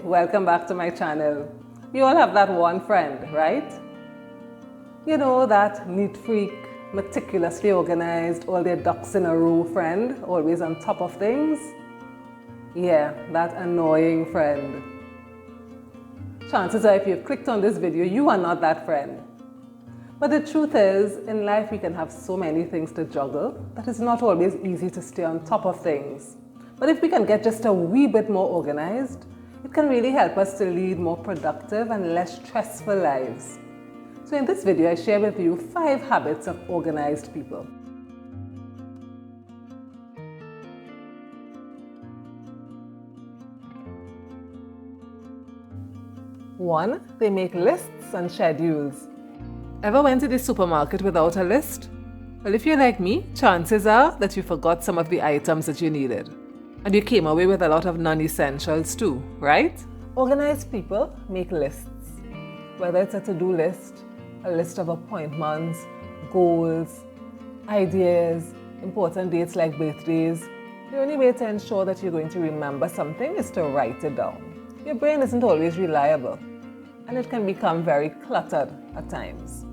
welcome back to my channel. We all have that one friend, right? You know, that neat freak, meticulously organized, all their ducks in a row friend, always on top of things. Yeah, that annoying friend. Chances are if you've clicked on this video, you are not that friend. But the truth is, in life we can have so many things to juggle that it's not always easy to stay on top of things. But if we can get just a wee bit more organized, it can really help us to lead more productive and less stressful lives. So in this video, I share with you 5 habits of organized people. 1, they make lists and schedules. Ever went to the supermarket without a list? Well, if you're like me, chances are that you forgot some of the items that you needed. And you came away with a lot of non-essentials too, right? Organized people make lists. Whether it's a to-do list, a list of appointments, goals, ideas, important dates like birthdays, the only way to ensure that you're going to remember something is to write it down. Your brain isn't always reliable, and it can become very cluttered at times.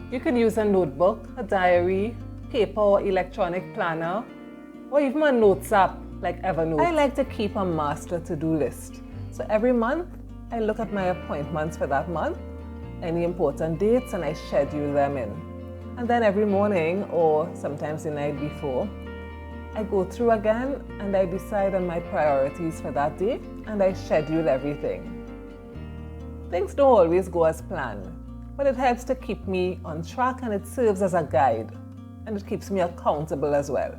You can use a notebook, a diary, paper or electronic planner, or even a notes app like Evernote. I like to keep a master to-do list. So every month, I look at my appointments for that month, any important dates, and I schedule them in. And then every morning, or sometimes the night before, I go through again and I decide on my priorities for that day, and I schedule everything. Things don't always go as planned, but it helps to keep me on track, and it serves as a guide, and it keeps me accountable as well.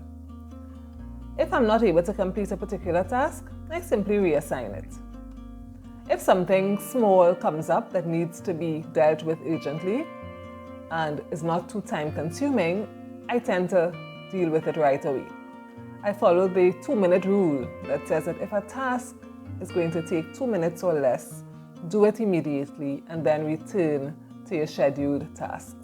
If I'm not able to complete a particular task, I simply reassign it. If something small comes up that needs to be dealt with urgently and is not too time consuming, I tend to deal with it right away. I follow the 2-minute rule that says that if a task is going to take 2 minutes or less, do it immediately and then return to your scheduled tasks.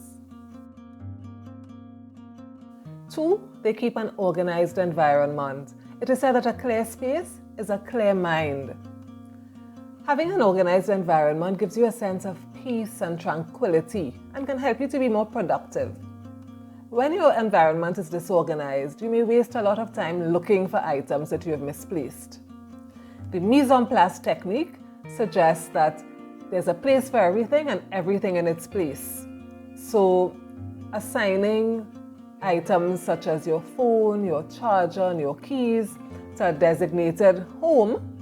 2, they keep an organized environment. It is said that a clear space is a clear mind. Having an organized environment gives you a sense of peace and tranquility and can help you to be more productive. When your environment is disorganized, you may waste a lot of time looking for items that you have misplaced. The mise en place technique suggests that there's a place for everything and everything in its place. So assigning items such as your phone, your charger, and your keys to a designated home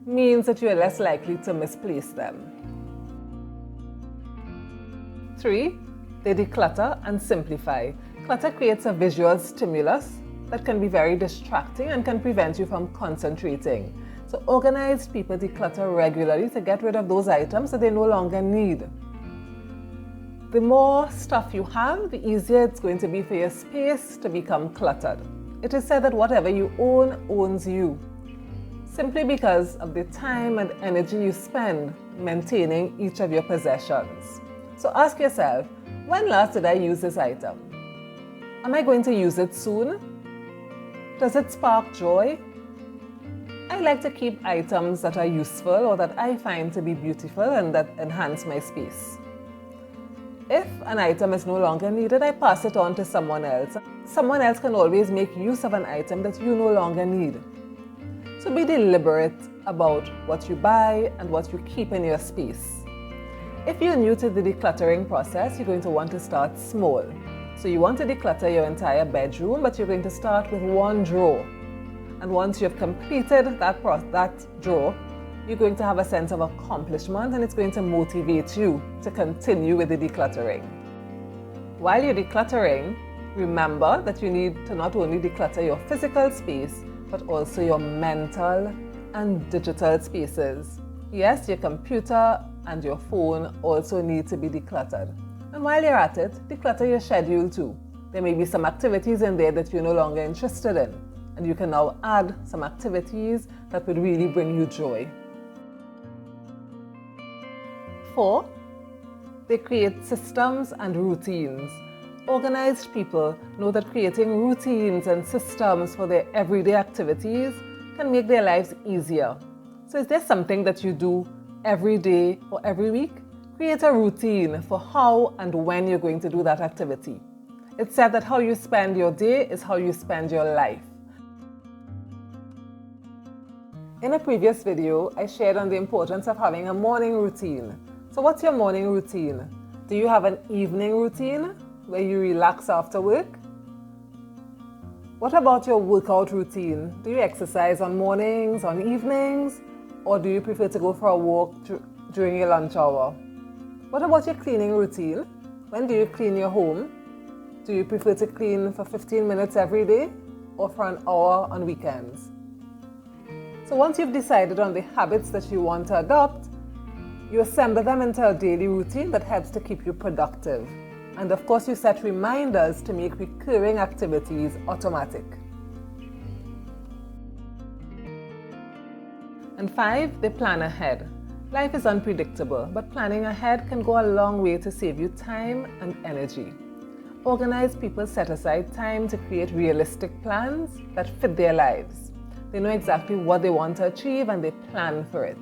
means that you're less likely to misplace them. 3, they declutter and simplify. Clutter creates a visual stimulus that can be very distracting and can prevent you from concentrating. So organized people declutter regularly to get rid of those items that they no longer need. The more stuff you have, the easier it's going to be for your space to become cluttered. It is said that whatever you own owns you, simply because of the time and energy you spend maintaining each of your possessions. So ask yourself, when last did I use this item? Am I going to use it soon? Does it spark joy? I like to keep items that are useful or that I find to be beautiful and that enhance my space. If an item is no longer needed, I pass it on to someone else. Someone else can always make use of an item that you no longer need. So be deliberate about what you buy and what you keep in your space. If you're new to the decluttering process, you're going to want to start small. So you want to declutter your entire bedroom, but you're going to start with 1 drawer. And once you've completed that drawer, you're going to have a sense of accomplishment, and it's going to motivate you to continue with the decluttering. While you're decluttering, remember that you need to not only declutter your physical space, but also your mental and digital spaces. Yes, your computer and your phone also need to be decluttered. And while you're at it, declutter your schedule too. There may be some activities in there that you're no longer interested in, and you can now add some activities that would really bring you joy. 4, they create systems and routines. Organized people know that creating routines and systems for their everyday activities can make their lives easier. So is there something that you do every day or every week? Create a routine for how and when you're going to do that activity. It's said that how you spend your day is how you spend your life. In a previous video, I shared on the importance of having a morning routine. So what's your morning routine? Do you have an evening routine where you relax after work? What about your workout routine? Do you exercise on mornings, on evenings, or do you prefer to go for a walk during your lunch hour? What about your cleaning routine? When do you clean your home? Do you prefer to clean for 15 minutes every day or for an hour on weekends? So once you've decided on the habits that you want to adopt, you assemble them into a daily routine that helps to keep you productive. And of course, you set reminders to make recurring activities automatic. And 5, they plan ahead. Life is unpredictable, but planning ahead can go a long way to save you time and energy. Organized people set aside time to create realistic plans that fit their lives. They know exactly what they want to achieve and they plan for it.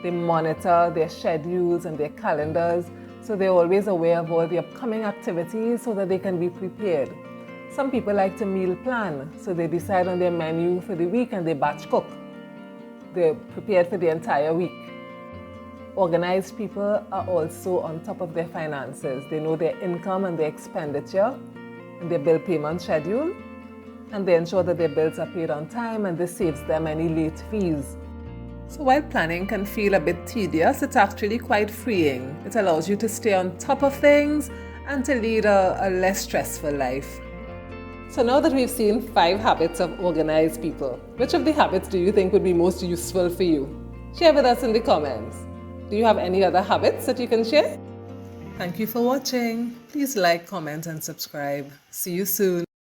They monitor their schedules and their calendars, so they're always aware of all the upcoming activities so that they can be prepared. Some people like to meal plan, so they decide on their menu for the week and they batch cook. They're prepared for the entire week. Organized people are also on top of their finances. They know their income and their expenditure and their bill payment schedule, and they ensure that their bills are paid on time, and this saves them any late fees. So while planning can feel a bit tedious, it's actually quite freeing. It allows you to stay on top of things and to lead a less stressful life. So now that we've seen 5 habits of organized people, which of the habits do you think would be most useful for you? Share with us in the comments. Do you have any other habits that you can share? Thank you for watching. Please like, comment, and subscribe. See you soon.